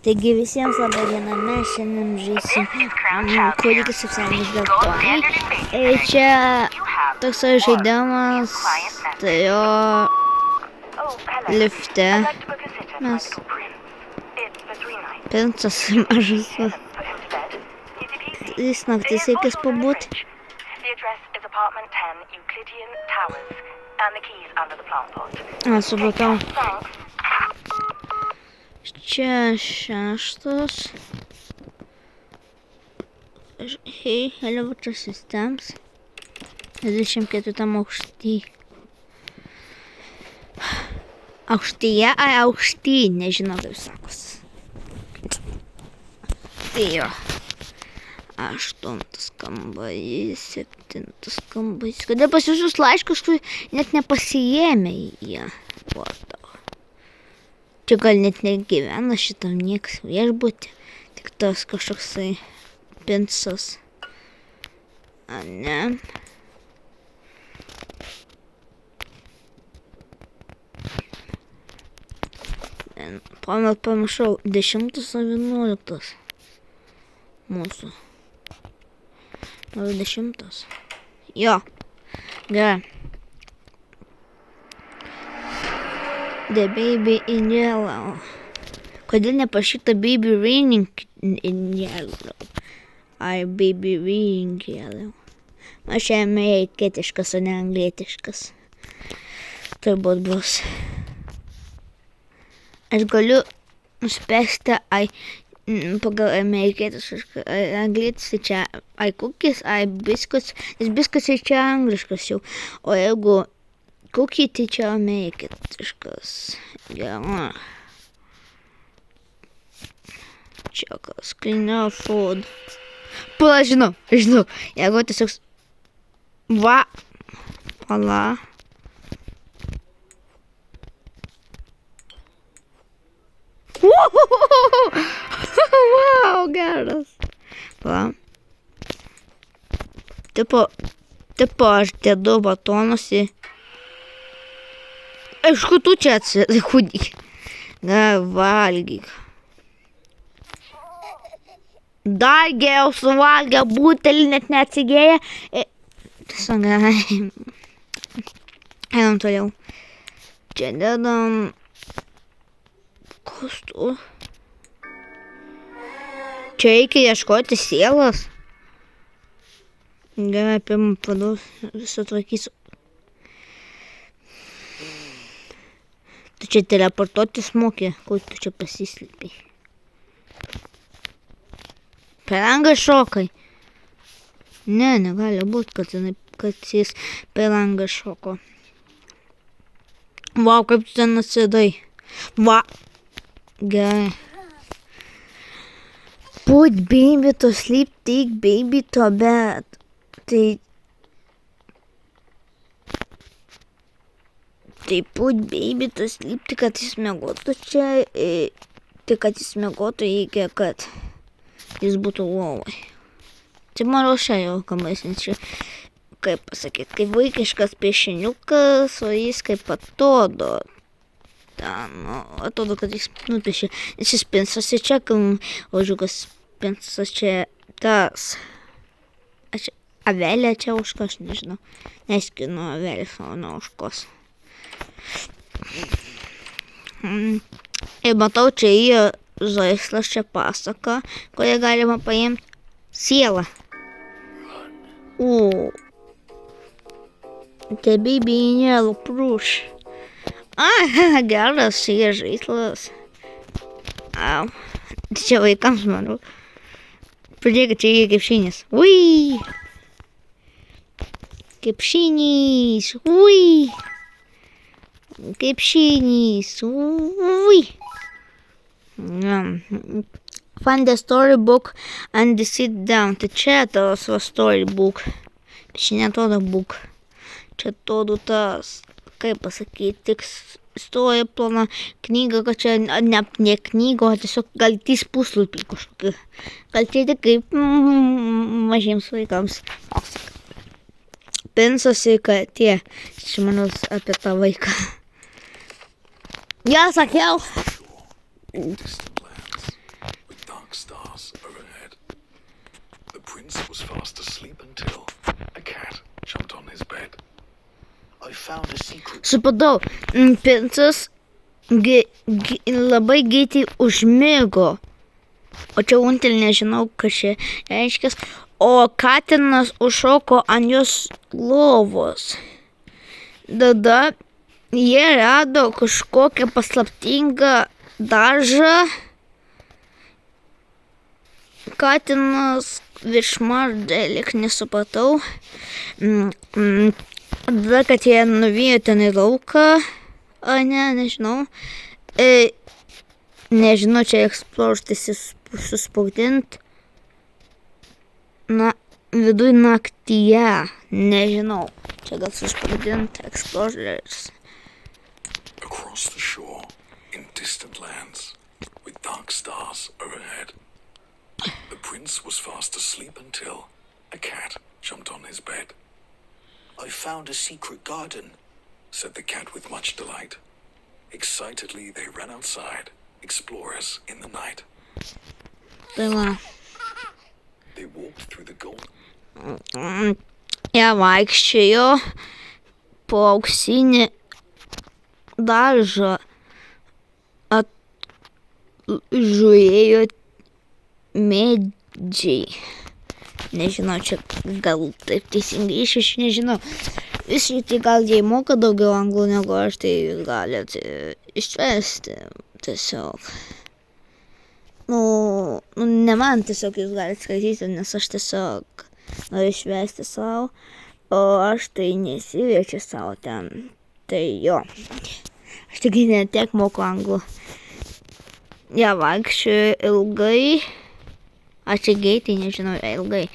Taigi visiems laba diena, mes šiandien žaisim kūdikis socialinis geltonai. Ir čia toks žaidimas, tai jo lifte mes princas mažas. 3 naktis reikės pabūti. Supratau. Čia 6. Hey, elevator systems. 24 aukšty. Aukštyje, aukšty, nežinau kaip sakos. Tai jo. 8 kambarys, 7 kambarys. Kodėl pas visus laiškus, kur net nepasiėmė jie? Čia gal net negyvena šitam nieks viešbutį, tik tas kažkoksai princas. A ne. Pamiršau, 10 ar 11 mūsų. Gal 10. Jo, gerai. The baby in yellow. Kodėl nepašyta baby raining in yellow? Ar baby reading yellow? Aš čia amerikietiškas, o ne anglietiškas. Turbūt bus. Aš galiu nuspręsti, pagal amerikietiškas, anglietis tai čia ai cookies, ai biscuits. Nes biscuits tai čia angliškas jau. O jeigu cookie tai čia amerikietiškas. Gerai. Čia kas, cleaner food. Pala, žinau. Jeigu tiesiog... Va. Pala. Wow, geras. Pala. Tipo aš dedu batonus į... Aišku, tu čia atsiradai kūdikį. Valgyk. Dar geriau suvalgę butelį, net neatsigėję. Tiesiog gerai. Einam toliau. Čia dedam... Kas tu? Čia reikia ieškoti sielas. Gerai, pirmą padus, visą tvarkysiu. Tu čia teleportuotis mokė, kur tu čia pasislėpiai. Per langą šokai. Ne, negali būt, kad jis per langą šoko. Vau, kaip tu ten atsidai. Va. Gerai. Put baby to sleep, take baby to bed. Tai put baby to sleep, tai kad jis miegotų čia, tai kad jis miegotų reikia, kad jis būtų lovai. Tai manau šią jau kambarys, nes čia, kaip pasakyti, kaip vaikiškas piešiniukas, o jis kaip atrodo. Atrodo, kad jis nupiešė, nes jis princas čia, ožiukas princas čia tas. Avelė čia užkos, nežinau. Neskinu avelės, o ne užkos. Ir matau, čia yra žaislas, čia pasaka, kurią galima paimti sielą. Tai baby in yellow plush. Geras, čia yra žaislas. Čia vaikams, manau. Pradėk, čia yra kepšinis. Ui! Kepšinis. Ui! Kepšinis. Ui! Find the storybook and sit down. Tai čia tavo storybook. Čia netrodo book. Čia atrodo tas, kaip pasakyti, tik stoja plona knyga, kad čia ne knyga, o tiesiog gal 3 puslapiai kažkokie. Gal čia tik kaip mažiems vaikams. Princas ir katė. Čia manau apie tą vaiką. Ja, sakiau. dark stars overhead. The prince was fast asleep until a cat jumped on his bed. I found a secret. Supratau, princas labai greitai užmigo. O čia untel nežinau, kas čia reiškia. O katinas užšoko ant jos lovos. Tada jie rado kažkokią paslaptingą dažą. Katinas viršmaždė, lyg nesupratau. Tada, kad jie nuvijo ten į lauką. Nežinau. Nežinau, čia eksplorštis suspaudint. Na, viduj naktyje. Nežinau. Čia gal suspaudint explorers. Across the shore, in distant lands, with dark stars overhead, the prince was fast asleep until a cat jumped on his bed. I found a secret garden, said the cat with much delight. Excitedly, they ran outside, explorers in the night. Tai va. They walked through the golden... Jie vaikščiojo po auksinį dažą. Žiūrėjo medžiai. Nežinau, čia gal taip teisingai aš nežinau. Visi tai gal jie moka daugiau anglų negu aš, tai jūs galite išversti tiesiog. Ne man tiesiog jūs galite skaityti, nes aš tiesiog noriu išversti savo, o aš tai nesiverčiu savo ten. Tai jo. Aš tik ne tiek moku anglų. Jie vaikščiojo ilgai. Aš čia greitai nežinau, ilgai.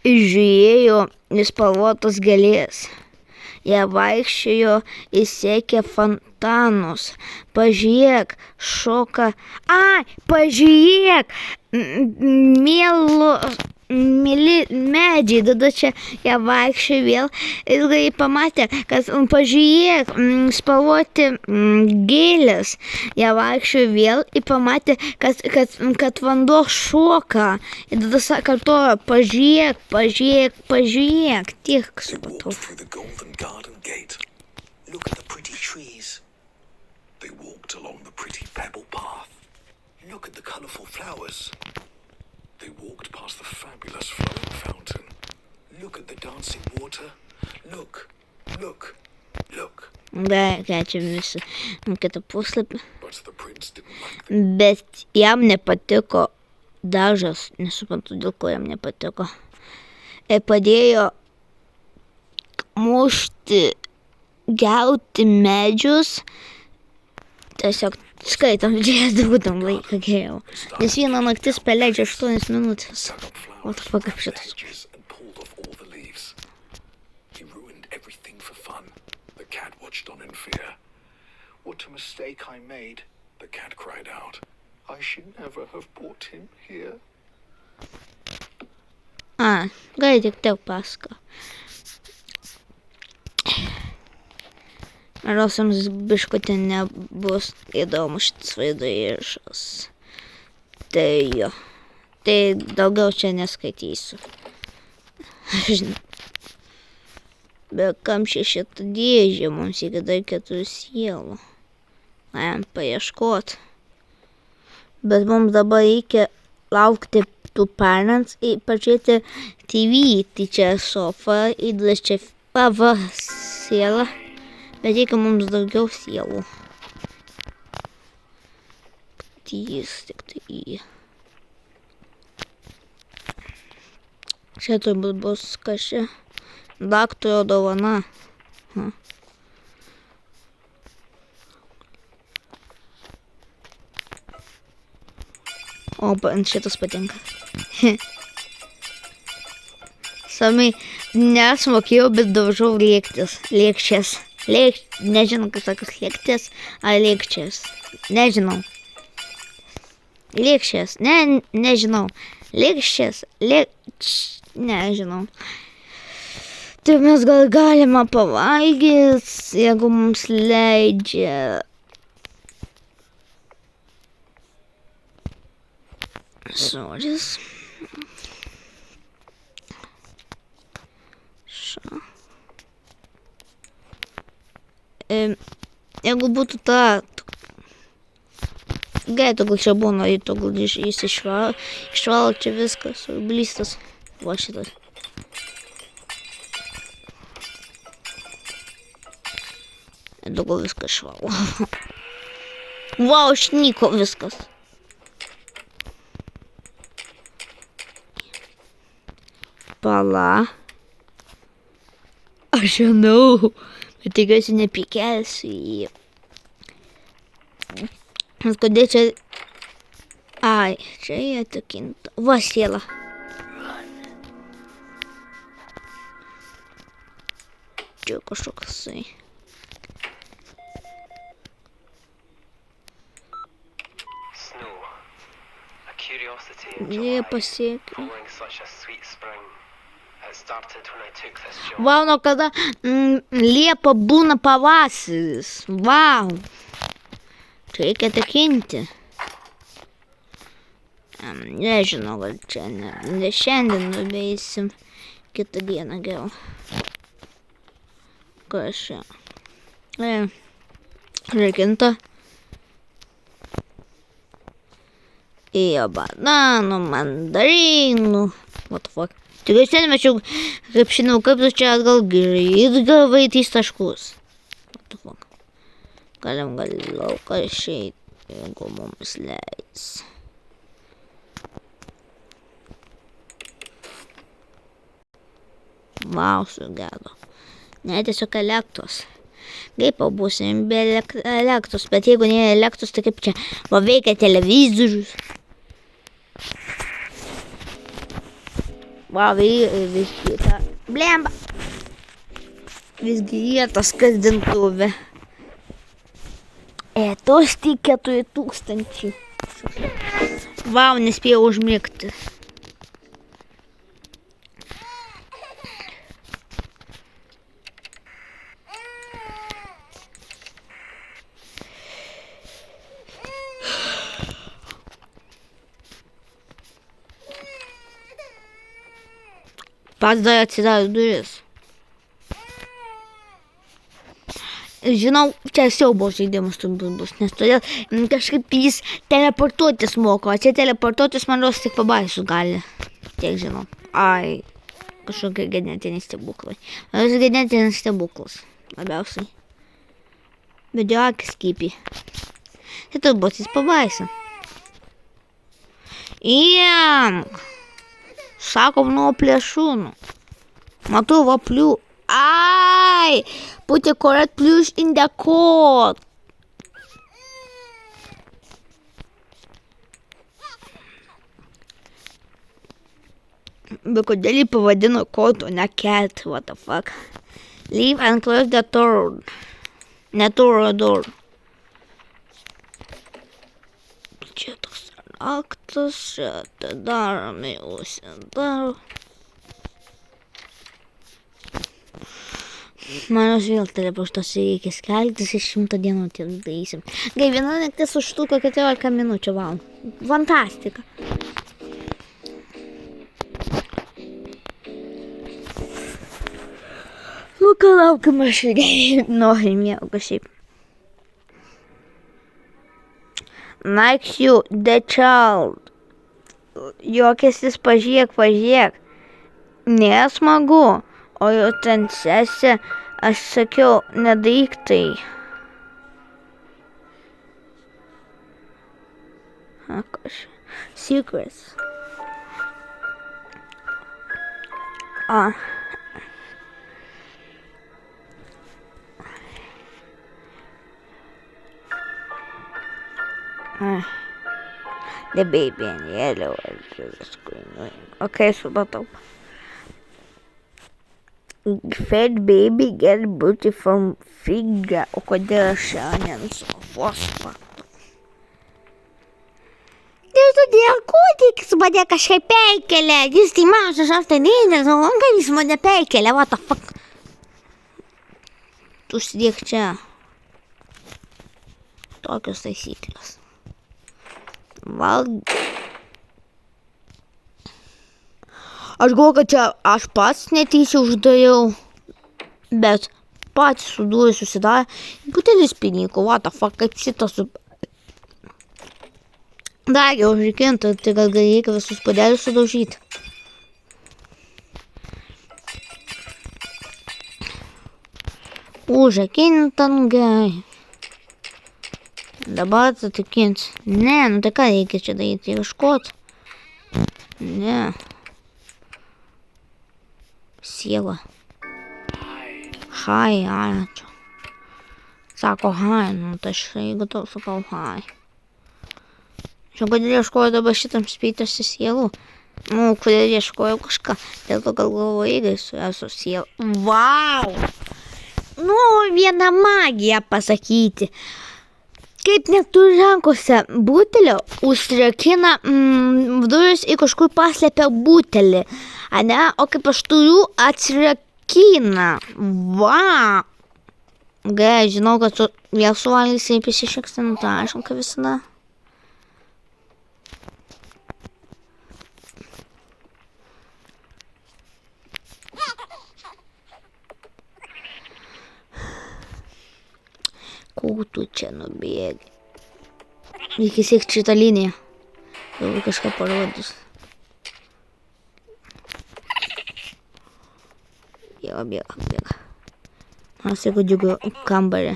Žiūrėjo į spalvotas gėlės. Jie vaikščiojo ir sekė fontanus. Pažiūrėk, šoka. Pažiūrėk, mėly medžiai. Tada čia jie vaikščiojo vėl. Ilgai pamatė, kad pažiūrėk, spalvoti gėlės. Jie vaikščiojo vėl ir pamatė, kad vanduo šoka. Ir tada kartojo, pažiūrėk. Tiek supratau. Look at the pretty trees. They walked along the pretty pebble path. Look at the colorful flowers. They walked past the fabulous flowing fountain. Look at the dancing water. Look. Ką čia visi kitą puslapį. But the prince didn't like them. Bet jam nepatiko dažas. Nesuprantu, dėl ko jam nepatiko. Padėjo mušti, gauti medžius. Tiesiog skaitom, būtum laiką geriau. Nes viena naktis praleidžia 8 minutės. O tu kaip šitas. He ruined everything for fun. The cat watched on in fear. What a mistake I made, the cat cried out. I should never have brought him here. Gali tik tiek pasako. Rosams biškutė nebus įdomu šitas vaizdo įrašas. Tai jo. Tai daugiau čia neskaitysiu. Žinau. Bet kam šitą dėžę, mums reikia dar 4 sielų. Paieškot. Bet mums dabar reikia laukti tų parents ir pažiūrėti TV. Tai čia sofa ir čia siela. Bet reikia mums daugiau sielų. Tik tai. Čia turbūt bus kažkai daktaro dovana. O, šitas patinka. Samai nesmokėjau, bet daužau lėkščias. Nežinau, kaip sakas lėktis ar lėkščias. Nežinau. Lėkščias. Nežinau. Lėkščias. Nežinau. Tai mes gal galima pavalgyti, jeigu mums leidžia. Soris. Jeigu būtų ta... Gerai, togul čia būna, togul jis išvalo čia viskas, blystas. Va šitas. Togul viskas išvalo. Vau, išnyko viskas. Pala. Aš žinau. Bet tikiuosi nepikelsiu jį. Nes kodėl čia... Ai, čia jie tokinta. Va, siela. Čia kažkoksai. Jie pasiekė. Vau, nuo kada Liepa būna pavasaris. Vau. Čia reikia tikinti. Nežinau, gal čia ne šiandien nuveisim. Kitą dieną geriau. Kas čia? Reikinta. Ėjo bananų, mandarinų. What the fuck? Tik aš ten mačiau, kaip žinau, kaip tu čia atgal greit gavai tais taškus. What the fuck? Galim gal lauką išeit, jeigu mums leis. Vau, sugedo. Ne, tiesiog elektros. Kaip pabūsim be elektros, bet jeigu ne elektros, tai kaip čia va veikia televizorius. Va, visgi ta blemba. Visgi jie tas kasdintuvė. Tos tik 4000. Va, nespėjau užmigti. Pats dar atsidaro duris. Žinau, čia siaubo žaidimas turbūt bus, nes todėl kažkaip jis teleportuotis moko, o čia teleportuotis man rodos tik pabaisų gali. Tiek žinau. Ai, kažkokie genetiniai stebuklai. Ar genetinis stebuklas, labiausiai. Bet jo akis kypi. Tai turbūt jis pabaisa. Įjamk! Sakom nuo plėšūnų. Matau vaplių. Ai! Put a correct plush in the code. Bet kodėl jį pavadino code, o ne cat? What the fuck? Leave and close the door. Ne door. Čia toks aktas, čia daromi užsidaro. Manos vėl teleportas reikia skeltis iš 100 dienų ties darysim. Gai, viena naktis užtruko 14 minučių, vau. Fantastika. Nu, ką laukiam, aš noriu miego šiaip. Next you, the child. Juokėsis, pažiūrėk. Nesmagu. O jau ten sesė, aš sakiau, nedaryk tai. Secrets. The baby in yellow is screaming. Okay, supratau. Fed baby get booty from figure. O kodėl šiandien sofos faktų? Tai todėl kūdikis mane kažkaip perkelia. Jis tai mažas, aš tai neįdės, o kaip jis mane perkelia, what the fuck? Tu sėdėk čia. Tokios taisyklės. Aš galvoju, kad čia aš pats netyčia uždariau, bet pats sudūrė susidarė. Butelis pinigų, what the fuck, kaip šitas Dar jau užrikinta, tai gal reikia visus padėlius sudaužyti. Užrakinta, nu gerai. Dabar atsitikins. Ne, nu tai ką reikia čia daryti, ieškoti? Ne. Siela. Hai, ačiū. Sako hai, nu tai aš jeigu tau sakau hai. Žinau, kodėl ieškoju dabar šitam spytasi sielų. Nu, kodėl ieškoju kažką. Dėl to gal galvoju, irgi esu siela. Vau! Nu, vieną magiją pasakyti. Kaip neturi rankose butelio, užsirakina duris ir kažkur paslepia butelį. Ane? O kaip aš turiu, atsirakina. Vau! Gerai, žinau, kad tu vėl suvalysi ir prisišaksinu, tai aišku, kad visada. Kur tu čia nubėgi? Reikia siekti šitą liniją. Jau kažką parodys. Jau bėga. Aš jeigu džiugiu kambarį.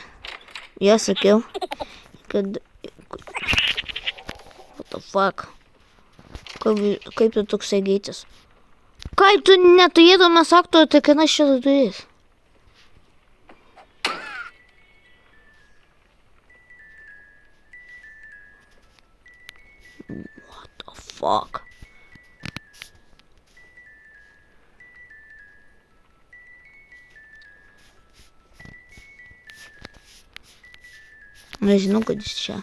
Jau sakiau, kad... What the fuck? Kaip tu toksai geitis? Kaip tu neturėdamas aktorių, tai kad aš čia duris? Fuck. Nežinau, kad jis čia.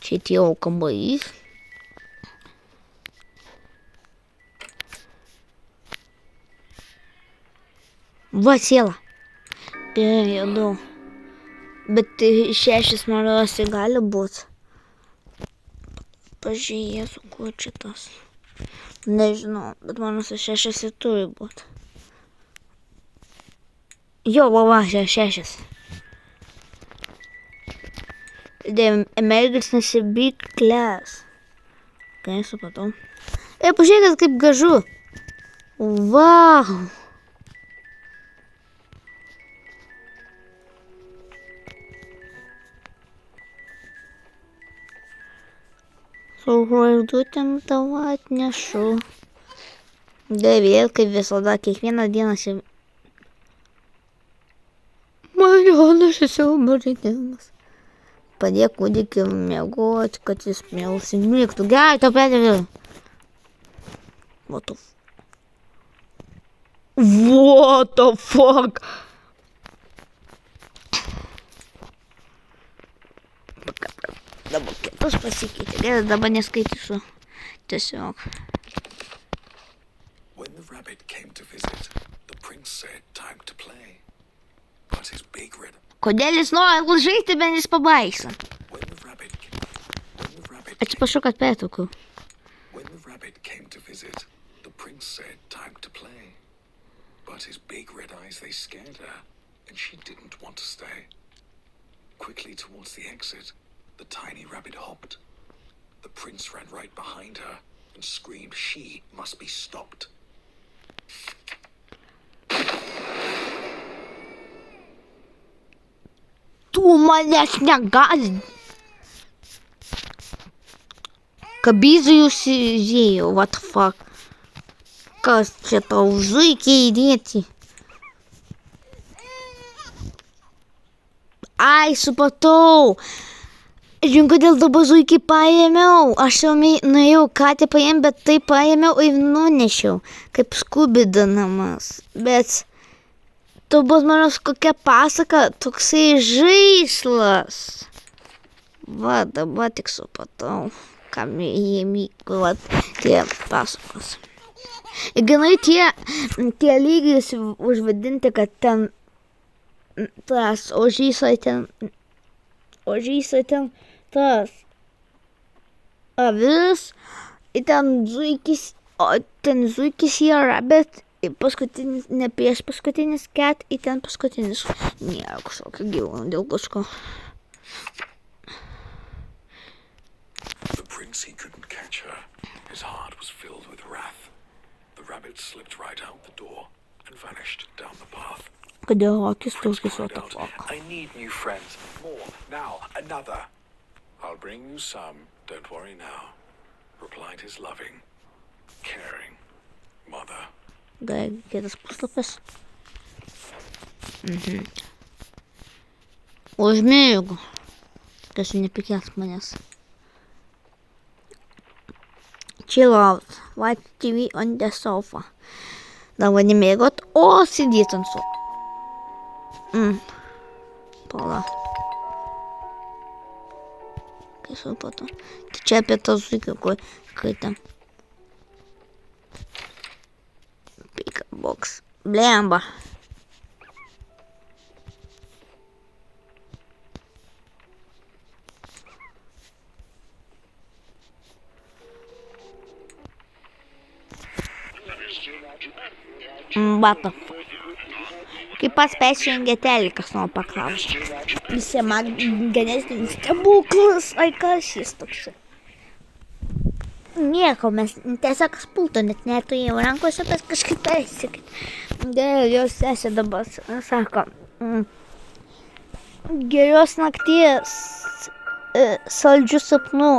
Čia tėvo kambarys. Va, siela. Jėdau. Bet 6 maros gali būt. Pažiūrėsiu, kuo čia tas. Nežinau, bet mano 6 ir turi būt. Jo, va, 6. Emergency big class. Kai supratau. Pažiūrėkit, kaip gražu. Vau. Su žvaigždutėm tau atnešu. Vėl kaip visada, kiekvieną dieną Marijonas siaubo žaidimas. Padėk kūdikį miegoti, kad jis neužsimigtų. Gerai, tau pėdėviu. What the fuck? Dabar kitus pasikeitė. Gerai, dabar neskaitysiu. Tiesiog. When the rabbit came to visit, the prince said time to play. But his big red... Kodėl jis nori žaisti, bet jis pabaigs? Atsiprašau, kad pertraukiau. When the rabbit came to visit, the prince said time to play. But his big red eyes, they scared her, and she didn't want to stay. Quickly towards the exit, the tiny rabbit hopped. The prince ran right behind her and screamed she must be stopped. Tu manęs negąsdink. Kabizai užsižiūrėjo, what the fuck. Kas čia tau zuikiai įdėti? Ai, supratau. Žinau, kodėl dabar zuikiai paėmiau. Aš jau norėjau katę paėmti, bet tai paėmiau ir nunešiau. Kaip skubidanamas. Bet... Tu bus manos kokia pasaka, toksai žaislas. Va, dabar tik supratau, kam jie mykla tie pasakos. Ir ganai tie lygis užvadinti, kad ten tas ožysai ten tas avis, ir ten zuikis, o ten zuikis yra rabbit, paskutinis, ne prieš paskutinis cat, ten paskutinis nėra kažkokio gyvūno dėl kažko. The prince, he couldn't catch her. His heart was filled with wrath. The rabbit slipped right out the door and vanished down the path. Kodėl akis Prince tokius cried what the out, fuck? I need new friends. More. Now, another. I'll bring you some. Don't worry now, replied his loving, caring mother. Gal kitas puslapis. Užmigo. Kas nepikės manęs. Chill out. Watch TV on the sofa. Dabar nemėgot, o sėdėt ant sofa. Pala. Kai suprato. Tai čia apie tą zuikį, kai ten. Pick a box. Blemba. What the fuck? Kaip pats persijungė telikas, noriu paklausti. Visi man genetinis stebuklas, ai kas jis toks. Nieko, mes tiesiog spulto net neturėjau rankose, bet kažkaip persikit. Dėl jos sesė dabar sako, geros nakties, saldžių sapnų,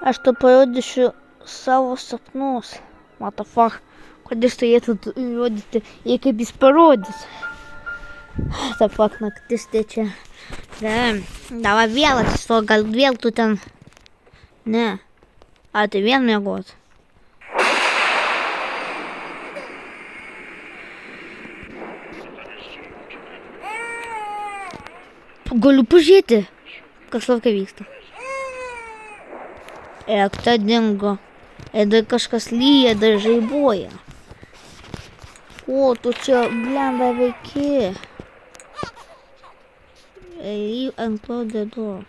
aš tu parodysiu savo sapnus. What the fuck? Kodėl jis turėtų rodyti, jei kaip jis parodys. Ta fuck naktis tai čia. Davai vėl atsistok, gal vėl tu ten. Ne. Ar tai vėl miegot? Galiu pažiūrėti, kas laukia vyksta. Ekta dingo. Ir dar kažkas lyja, dar žaibuoja. O, tu čia, blemba, veiki. Leave and close the door.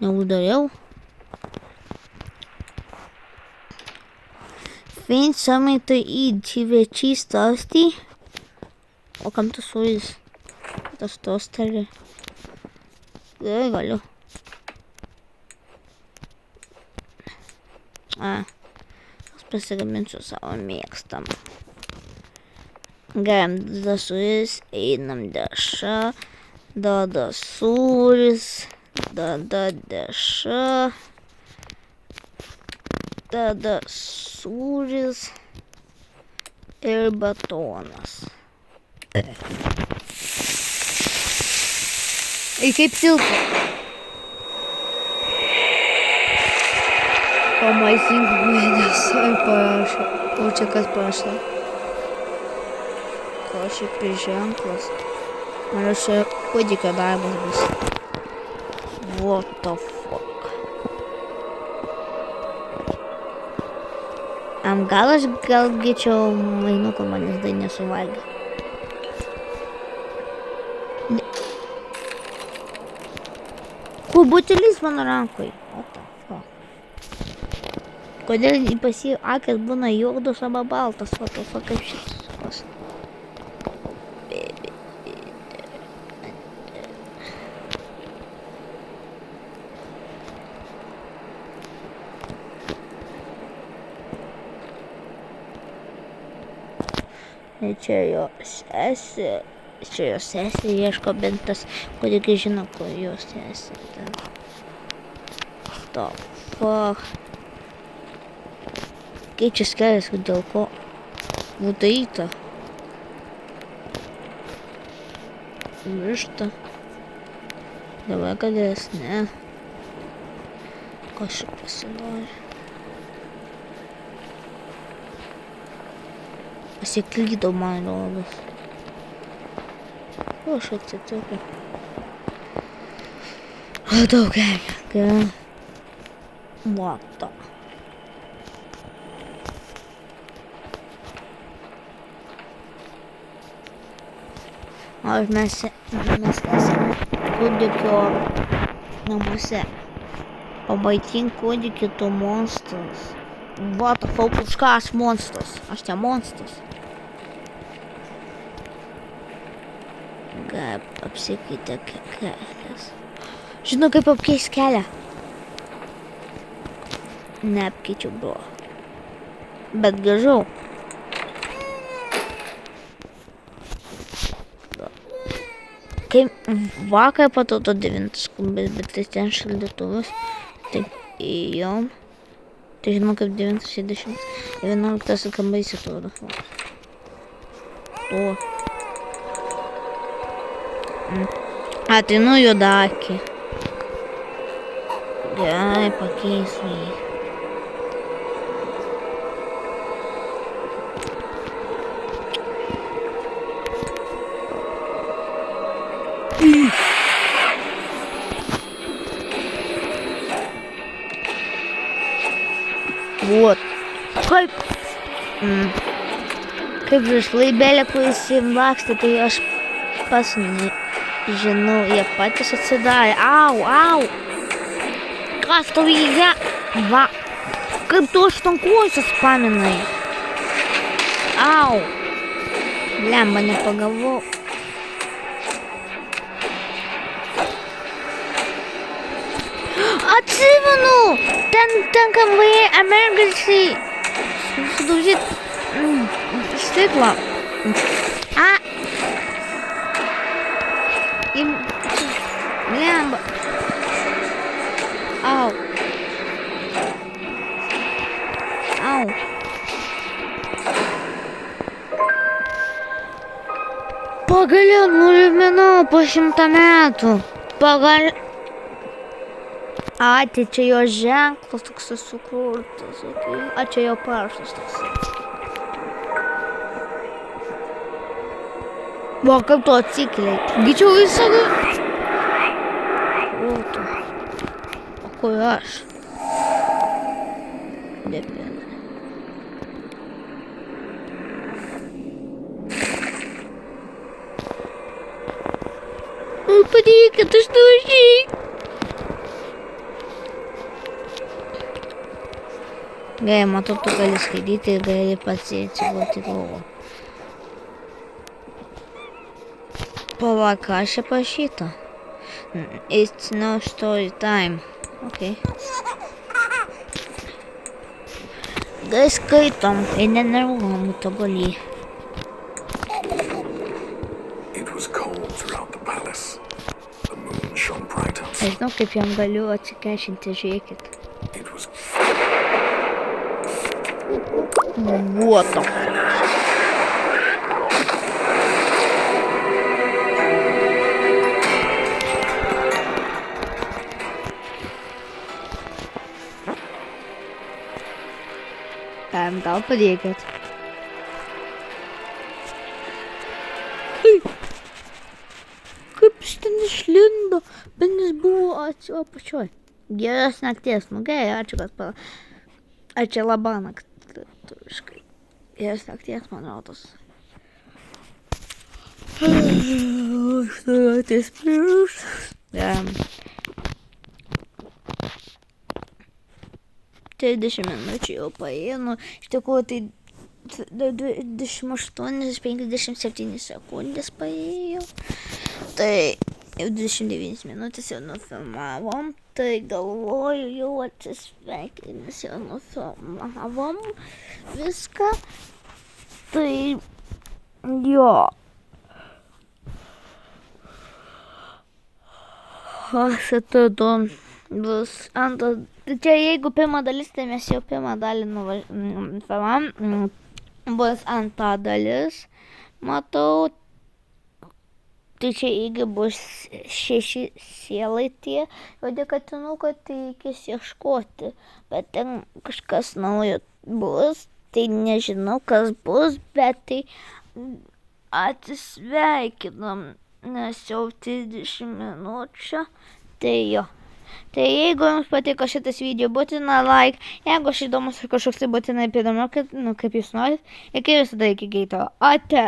Neuždariau. Find something to eat. TV cheese toasty. O kam tu sūris? Tas tosterį. Gerai, galiu. Pasigaminsiu savo mėgstamą. Geriam tada sūris, einam dešą, tada sūris, tada dešą, tada sūris ir batonas. Ir kaip silka. Amazing Venus, parašė. O čia kas parašė? Kažkaip ir ženklas. Man čia kūdikio darbas bus. What the fuck? Gal aš gėčiau mainuką, manęs tai nesuvalgė. Kur butelis mano rankoj? What the fuck? Kodėl pas jį akis būna juodos arba baltas, o to kaip šitas. Čia jo sesė ieško bent tas, kodėl žino, kur jos sesė. The fuck. Keičias kelias, dėl ko būdaita. Miršta. Dabar galės, ne. Kažkaip pasidarė. Pasiklydau, man rodos. O, aš atsitikiu. O, daug gerai. What the? Ar mes esame kūdikio namuose. Pamaitink kūdikį tu monstras. What the fuck, už ką aš monstras? Aš čia monstras. Gal apsikeitė kelias. Žinau, kaip apkeist kelią. Neapkeičiau, bro. Bet grįžau. Kaip vakar patauto 9 skambės, bet tai ten šaldytuvas. Taip, įjom. Tai žinau, kaip 9:60. 11 kambarys atrodo. O. A, tai nu juodakį. Gerai, pakeisiu jį. Вот. Kaip žaislai belė, kuris įvaksta, tai aš pas nežinau, jie patys atsidarė. Au! Kas tau jie? Va. Kaip tu aštankuosius paminai? Au. Lemba, nepagavau. Atsimenu! Ten kambaryje emergency. Sudaužyt stiklą. Lemba. Au. Pagaliau nuliminau po 100 metų. A, tai čia jo ženklas toks sukurtas. Okay. A, čia jo parašas toks. Va, kaip tu atsikeliai. Gyčiau visada. O, tu. O kur aš? Dėpė. Padėkit, aš nuvažiai. Gerai, matau, tu gali skaityti ir gali pats atsigulti į lovą. Palauk, ką čia parašyta? It's no story time. Okay. Gerai, skaitom, ir nenervuojam tobolį. It was cold throughout the palace. The moon shone bright outside. Aš žinau, kaip jam galiu atsikešinti, žiūrėkit. It was What the fuck? Gal padėkit. Kaip jis ten išlindo, bet jis buvo apačioj. Geros nakties, nu gerai, ačiū, kad ačiū labanakt. Lietuviškai. Geros nakties, man rodos. Štai plius. 30 minučių jau paėnu. Iš tikrųjų, tai 28-57 sekundės paėjo. Tai jau 29 minutės jau nufilmavom. Tai galvoju, jau atsisveikinęs jau nufilmavom viską. Tai jo. Aš atrodo bus antras. Tai čia jeigu pirma dalis, tai mes jau pirmą dalį nufilmavom. Bus antra dalis. Matau. Tai čia irgi bus 6 sielai tie. Rodė katinuko, tai reikės ieškoti. Bet ten kažkas naujo bus. Tai nežinau, kas bus, bet tai atsisveikinam. Nes jau 30 minučių. Tai jo. Tai jeigu jums patiko šitas video, būtina like. Jeigu aš įdomus kažkoks, tai būtinai įdomu, kaip jūs norit. Ir kaip visada iki greito. Ate.